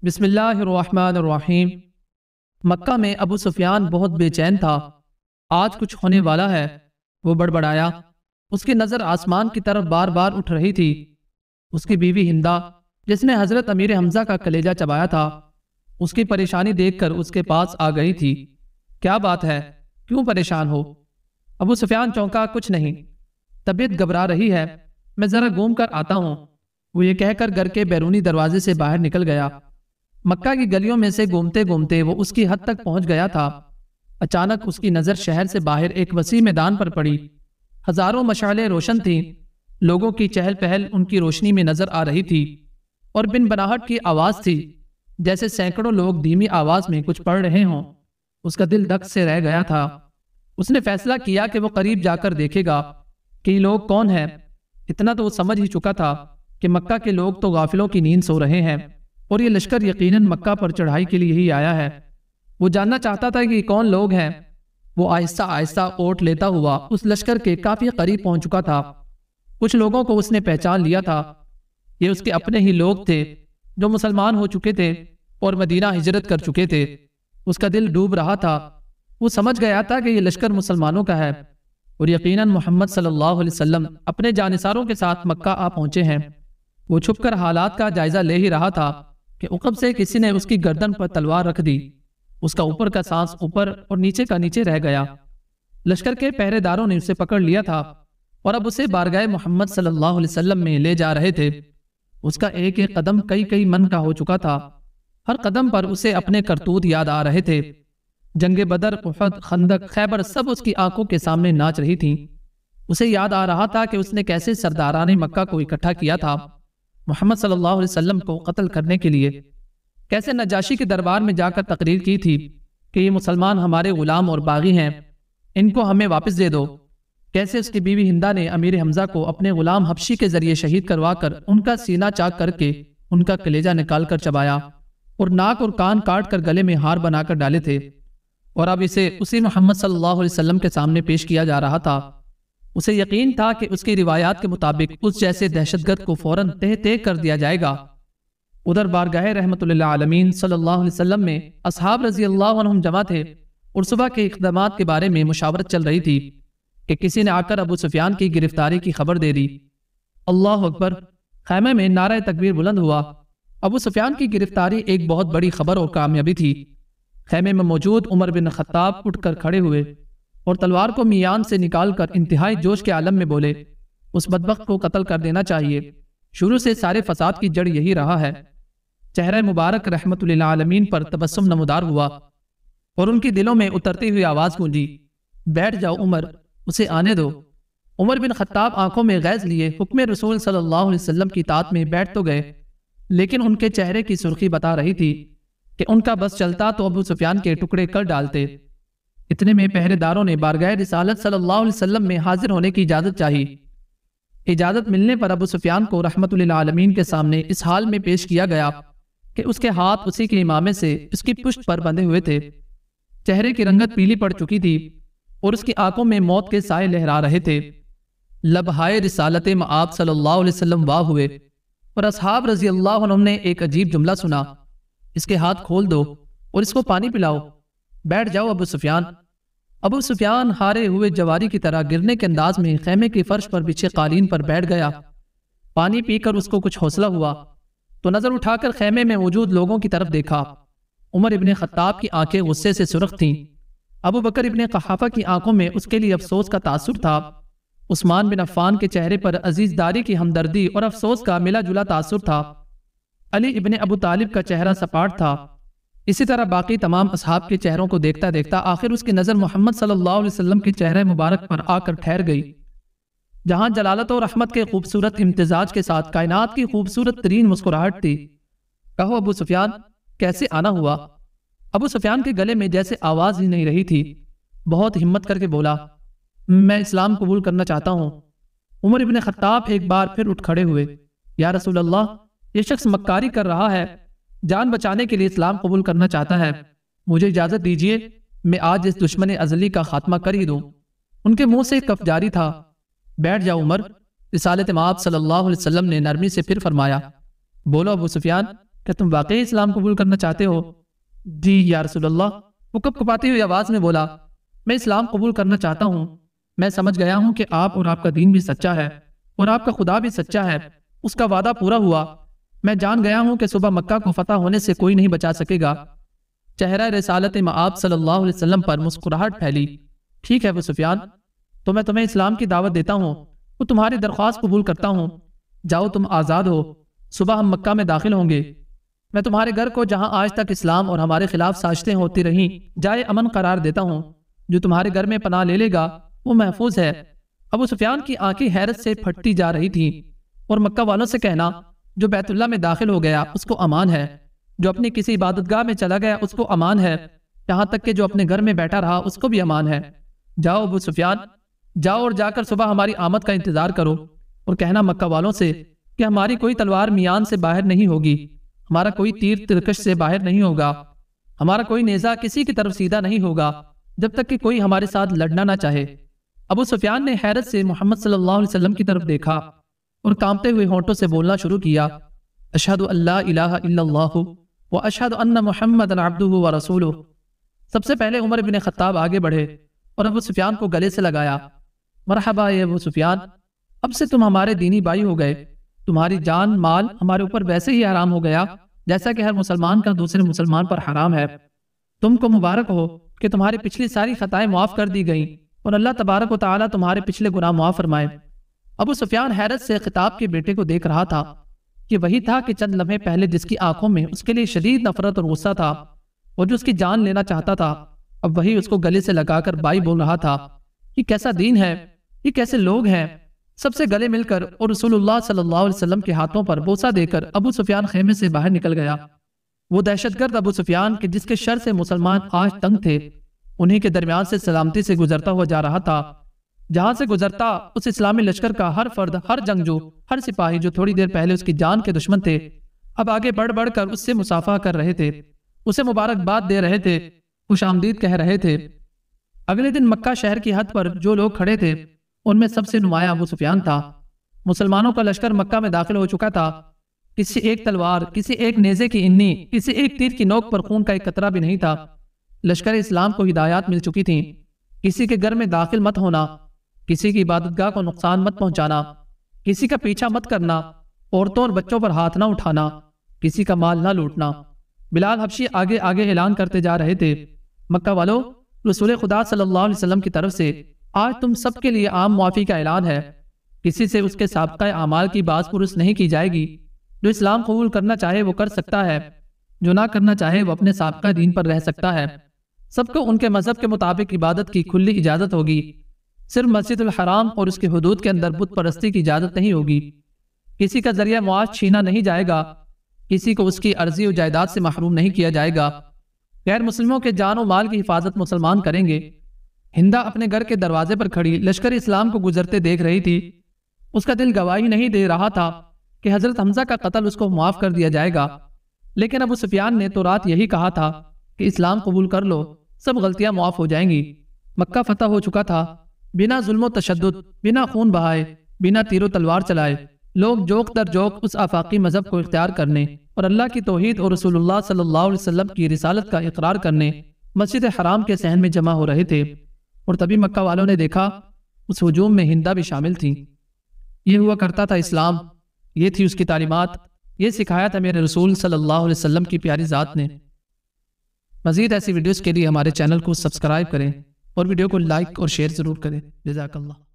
بسم اللہ الرحمن الرحیم۔ مکہ میں ابو سفیان بہت بے چین تھا۔ آج کچھ ہونے والا ہے، وہ بڑبڑایا۔ اس کی نظر آسمان کی طرف بار بار اٹھ رہی تھی۔ اس کی بیوی ہندا، جس نے حضرت امیر حمزہ کا کلیجہ چبایا تھا، اس کی پریشانی دیکھ کر اس کے پاس آ گئی تھی۔ کیا بات ہے؟ کیوں پریشان ہو؟ ابو سفیان چونکا۔ کچھ نہیں، طبیعت گھبرا رہی ہے، میں ذرا گھوم کر آتا ہوں۔ وہ یہ کہہ کر گھر کے بیرونی دروازے سے باہر نکل گیا۔ مکہ کی گلیوں میں سے گھومتے گھومتے وہ اس کی حد تک پہنچ گیا تھا۔ اچانک اس کی نظر شہر سے باہر ایک وسیع میدان پر پڑی۔ ہزاروں مشعلیں روشن تھیں، لوگوں کی چہل پہل ان کی روشنی میں نظر آ رہی تھی، اور بن بناہٹ کی آواز تھی، جیسے سینکڑوں لوگ دھیمی آواز میں کچھ پڑھ رہے ہوں۔ اس کا دل دھک سے رہ گیا تھا۔ اس نے فیصلہ کیا کہ وہ قریب جا کر دیکھے گا کہ یہ لوگ کون ہیں۔ اتنا تو وہ سمجھ ہی چکا تھا کہ مکہ کے لوگ تو غافلوں کی نیند سو رہے ہیں، اور یہ لشکر یقیناً مکہ پر چڑھائی کے لیے ہی آیا ہے۔ وہ جاننا چاہتا تھا کہ یہ کون لوگ ہیں۔ وہ آہستہ آہستہ اوٹ لیتا ہوا اس لشکر کے کافی قریب پہنچ چکا تھا۔ کچھ لوگوں کو اس نے پہچان لیا تھا۔ یہ اس کے اپنے ہی لوگ تھے جو مسلمان ہو چکے تھے اور مدینہ ہجرت کر چکے تھے۔ اس کا دل ڈوب رہا تھا۔ وہ سمجھ گیا تھا کہ یہ لشکر مسلمانوں کا ہے، اور یقیناً محمد صلی اللہ علیہ وسلم اپنے جانثاروں کے ساتھ مکہ آ پہنچے ہیں۔ وہ چھپ کر حالات کا جائزہ لے ہی رہا تھا کہ عقب سے کسی نے اس کی گردن پر تلوار رکھ دی۔ اس کا اوپر کا سانس اوپر اور نیچے کا نیچے رہ گیا۔ لشکر کے پہرے داروں نے اسے پکڑ لیا تھا اور اب اسے بارگاہ محمد صلی اللہ علیہ وسلم میں لے جا رہے تھے۔ اس کا ایک ایک قدم کئی من کا ہو چکا تھا۔ ہر قدم پر اسے اپنے کرتوت یاد آ رہے تھے۔ جنگ بدر، احد، خندق، خیبر سب اس کی آنکھوں کے سامنے ناچ رہی تھیں۔ اسے یاد آ رہا تھا کہ اس نے کیسے سرداران مکہ کو اکٹھا کیا تھا محمد صلی اللہ علیہ وسلم کو قتل کرنے کے لیے، کیسے نجاشی کے دربار میں جا کر تقریر کی تھی کہ یہ مسلمان ہمارے غلام اور باغی ہیں، ان کو ہمیں واپس دے دو۔ کیسے اس کی بیوی ہندا نے امیر حمزہ کو اپنے غلام حبشی کے ذریعے شہید کروا کر ان کا سینہ چاک کر کے ان کا کلیجہ نکال کر چبایا، اور ناک اور کان کاٹ کر گلے میں ہار بنا کر ڈالے تھے، اور اب اسے اسی محمد صلی اللہ علیہ وسلم کے سامنے پیش کیا جا رہا تھا۔ اسے یقین تھا کہ اس کی روایات کے مطابق اس جیسے دہشت گرد کو فوراً تہ کر دیا جائے گا۔ ادھر بارگاہ رحمت اللہ عالمین صلی اللہ علیہ وسلم میں اصحاب رضی اللہ عنہم جمع تھے، اور صبح کے اقدامات کے بارے میں مشاورت چل رہی تھی کہ کسی نے آ کر ابو سفیان کی گرفتاری کی خبر دے دی۔ اللہ اکبر! خیمے میں نعرہ تکبیر بلند ہوا۔ ابو سفیان کی گرفتاری ایک بہت بڑی خبر اور کامیابی تھی۔ خیمے میں موجود عمر بن خطاب اٹھ کر کھڑے ہوئے اور تلوار کو میان سے نکال کر انتہائی جوش کے عالم میں بولے، اس بدبخت کو قتل کر دینا چاہیے۔ شروع سے سارے فساد کی جڑ یہی رہا ہے۔ چہرہ مبارک رحمت للعالمین پر تبسم نمودار ہوا، اور ان کی دلوں میں اترتی ہوئی آواز گونجی، بیٹھ جاؤ عمر، اسے آنے دو۔ عمر بن خطاب آنکھوں میں غیظ لیے حکم رسول صلی اللہ علیہ وسلم کی اطاعت میں بیٹھ تو گئے، لیکن ان کے چہرے کی سرخی بتا رہی تھی کہ ان کا بس چلتا تو ابو سفیان کے ٹکڑے کر ڈالتے۔ اتنے میں پہرے داروں نے بارگاہ رسالت صلی اللہ علیہ وسلم میں حاضر ہونے کی اجازت چاہی۔ اجازت ملنے پر ابو سفیان کو رحمت للعالمین کے سامنے اس حال میں پیش کیا گیا کہ اس کے ہاتھ اسی کے امامے سے اس کی پشت پر بندھے ہوئے تھے۔ چہرے کی رنگت پیلی پڑ چکی تھی، اور اس کی آنکھوں میں موت کے سائے لہرا رہے تھے۔ لبہائے رسالت مآب صلی اللہ علیہ وسلم واہ ہوئے، اور اصحاب رضی اللہ عنہم نے ایک عجیب جملہ سنا، اس کے ہاتھ کھول دو اور اس کو پانی پلاؤ، بیٹھ جاؤ ابو سفیان۔ ابو سفیان ہارے ہوئے جواری کی طرح گرنے کے انداز میں خیمے کی فرش پر بچھے قالین پر بیٹھ گیا۔ پانی پی کر اس کو کچھ حوصلہ ہوا تو نظر اٹھا کر خیمے میں موجود لوگوں کی طرف دیکھا۔ عمر ابن خطاب کی آنکھیں غصے سے سرخ تھیں۔ ابو بکر ابن قحافہ کی آنکھوں میں اس کے لیے افسوس کا تاثر تھا۔ عثمان بن عفان کے چہرے پر عزیز داری کی ہمدردی اور افسوس کا ملا جلا تاثر تھا۔ علی ابن ابو طالب کا چہرہ سپاٹ تھا۔ اسی طرح باقی تمام اصحاب کے چہروں کو دیکھتا دیکھتا آخر اس کی نظر محمد صلی اللہ علیہ وسلم کے چہرے مبارک پر آ کر ٹھہر گئی، جہاں جلالت اور رحمت کے خوبصورت امتزاج کے ساتھ کائنات کی خوبصورت ترین مسکراہٹ تھی۔ کہو ابو سفیان، کیسے آنا ہوا؟ ابو سفیان کے گلے میں جیسے آواز ہی نہیں رہی تھی۔ بہت ہمت کر کے بولا، میں اسلام قبول کرنا چاہتا ہوں۔ عمر ابن خطاب ایک بار پھر اٹھ کھڑے ہوئے۔ یا رسول اللہ، یہ شخص مکاری کر رہا ہے، جان بچانے کے لیے اسلام قبول کرنا چاہتا ہے، مجھے اجازت دیجیے میں آج اس دشمن ازلی کا خاتمہ کر ہی دوں۔ ان کے منہ سے کف جاری تھا۔ بیٹھ جاؤ عمر، رسالت مآب صلی اللہ علیہ وسلم نے نرمی سے پھر فرمایا۔ بولو ابو سفیان، کہ تم واقعی اسلام قبول کرنا چاہتے ہو؟ جی یا رسول اللہ، وہ کپ کپاتی ہوئی آواز میں بولا، میں اسلام قبول کرنا چاہتا ہوں۔ میں سمجھ گیا ہوں کہ آپ اور آپ کا دین بھی سچا ہے اور آپ کا خدا بھی سچا ہے، اس کا وعدہ پورا ہوا۔ میں جان گیا ہوں کہ صبح مکہ کو فتح ہونے سے کوئی نہیں بچا سکے گا۔ چہرہ رسالت مآب صلی اللہ علیہ وسلم پر مسکراہٹ پھیلی۔ ٹھیک ہے ابو سفیان، تو میں تمہیں اسلام کی دعوت دیتا ہوں، وہ تمہاری درخواست قبول کرتا ہوں۔ جاؤ، تم آزاد ہو، صبح ہم مکہ میں داخل ہوں گے۔ میں تمہارے گھر کو جہاں آج تک اسلام اور ہمارے خلاف سازشیں ہوتی رہیں جائے امن قرار دیتا ہوں۔ جو تمہارے گھر میں پناہ لے لے گا وہ محفوظ ہے۔ ابو سفیان کی آنکھیں حیرت سے پھٹتی جا رہی تھیں، اور مکہ والوں سے کہنا جو بیت اللہ میں داخل ہو گیا اس کو امان ہے، جو اپنی کسی عبادتگاہ میں چلا گیا اس کو امان ہے، یہاں تک کہ جو اپنے گھر میں بیٹھا رہا اس کو بھی امان ہے۔ جاؤ ابو سفیان، جاؤ اور جا کر صبح ہماری آمد کا انتظار کرو، اور کہنا مکہ والوں سے کہ ہماری کوئی تلوار میان سے باہر نہیں ہوگی، ہمارا کوئی تیر ترکش سے باہر نہیں ہوگا، ہمارا کوئی نیزہ کسی کی طرف سیدھا نہیں ہوگا جب تک کہ کوئی ہمارے ساتھ لڑنا نہ چاہے۔ ابو سفیان نے حیرت سے محمد صلی اللہ علیہ وسلم کی طرف دیکھا اور کانپتے ہوئے ہونٹوں سے بولنا شروع کیا، اشہد ان لا الہ الا اللہ و اشہد ان محمد عبدہ و رسولہ۔ سب سے پہلے عمر بن خطاب آگے بڑھے اور ابو سفیان کو گلے سے لگایا، مرحبا اے ابو سفیان، اب سے تم ہمارے دینی بھائی ہو گئے، تمہاری جان مال ہمارے اوپر ویسے ہی حرام ہو گیا جیسا کہ ہر مسلمان کا دوسرے مسلمان پر حرام ہے۔ تم کو مبارک ہو کہ تمہاری پچھلی ساری خطائیں معاف کر دی گئیں اور اللہ تبارک و تعالیٰ تمہارے پچھلے گناہ معاف فرمائے۔ ابو سفیان حیرت سے خطاب کے بیٹے کو دیکھ رہا تھا کہ وہی تھا کہ چند لمحے پہلے جس کی آنکھوں میں اس کے لیے شدید نفرت اور غصہ تھا اور جو اس کی جان لینا چاہتا تھا، اب وہی اس کو گلے سے لگا کر بائی بول رہا تھا۔ یہ کیسا دین ہے، یہ کیسے لوگ ہیں؟ سب سے گلے مل کر اور رسول اللہ صلی اللہ علیہ وسلم کے ہاتھوں پر بوسہ دے کر ابو سفیان خیمے سے باہر نکل گیا۔ وہ دہشت گرد ابو سفیان کہ جس کے شر سے مسلمان آج تنگ تھے، انہی کے درمیان سے سلامتی سے گزرتا ہوا جا رہا تھا۔ جہاں سے گزرتا اس اسلامی لشکر کا ہر فرد، ہر جنگجو، ہر سپاہی جو تھوڑی دیر پہلے اس کی جان کے دشمن تھے، اب آگے بڑھ بڑھ کر اس سے مصافحہ کر رہے تھے، اسے مبارکباد دے رہے تھے، خوش آمدید کہہ رہے تھے۔ اگلے دن مکہ شہر کی حد پر جو لوگ کھڑے تھے ان میں سب سے نمایاں ابو سفیان تھا۔ مسلمانوں کا لشکر مکہ میں داخل ہو چکا تھا۔ کسی ایک تلوار، کسی ایک نیزے کی انی، کسی ایک تیر کی نوک پر خون کا ایک قطرہ بھی نہیں تھا۔ لشکر اسلام کو ہدایات مل چکی تھیں، کسی کے گھر میں داخل مت ہونا، کسی کی عبادتگاہ کو نقصان مت پہنچانا، کسی کا پیچھا مت کرنا، عورتوں اور بچوں پر ہاتھ نہ اٹھانا، کسی کا مال نہ لوٹنا۔ بلال حبشی آگے آگے اعلان کرتے جا رہے تھے، مکہ والو، رسول خدا صلی اللہ علیہ وسلم کی طرف سے آج تم سب کے لیے عام معافی کا اعلان ہے۔ کسی سے اس کے سابقہ اعمال کی باز پرس نہیں کی جائے گی۔ جو اسلام قبول کرنا چاہے وہ کر سکتا ہے، جو نہ کرنا چاہے وہ اپنے سابقہ دین پر رہ سکتا ہے۔ سب کو ان کے مذہب کے مطابق عبادت کی کھلی اجازت ہوگی، صرف مسجد الحرام اور اس کے حدود کے اندر بت پرستی کی اجازت نہیں ہوگی۔ کسی کا ذریعہ معاش چھینا نہیں جائے گا، کسی کو اس کی عرضی و جائیداد سے محروم نہیں کیا جائے گا۔ غیر مسلموں کے جان و مال کی حفاظت مسلمان کریں گے۔ ہندا اپنے گھر کے دروازے پر کھڑی لشکر اسلام کو گزرتے دیکھ رہی تھی۔ اس کا دل گواہی نہیں دے رہا تھا کہ حضرت حمزہ کا قتل اس کو معاف کر دیا جائے گا، لیکن ابو سفیان نے تو رات یہی کہا تھا کہ اسلام قبول کر لو، سب غلطیاں معاف ہو جائیں گی۔ مکہ فتح ہو چکا تھا، بنا ظلم و تشدد، بنا خون بہائے، بنا تیر و تلوار چلائے، لوگ جوک در جوک اس آفاقی مذہب کو اختیار کرنے اور اللہ کی توحید اور رسول اللہ صلی اللہ علیہ وسلم کی رسالت کا اقرار کرنے مسجد حرام کے صحن میں جمع ہو رہے تھے، اور تبھی مکہ والوں نے دیکھا اس ہجوم میں ہندا بھی شامل تھی۔ یہ ہوا کرتا تھا اسلام، یہ تھی اس کی تعلیمات، یہ سکھایا تھا میرے رسول صلی اللہ علیہ وسلم کی پیاری ذات نے۔ مزید ایسی ویڈیوز کے لیے ہمارے چینل کو سبسکرائب کریں اور ویڈیو کو لائک اور شیئر ضرور کریں۔ جزاک اللہ۔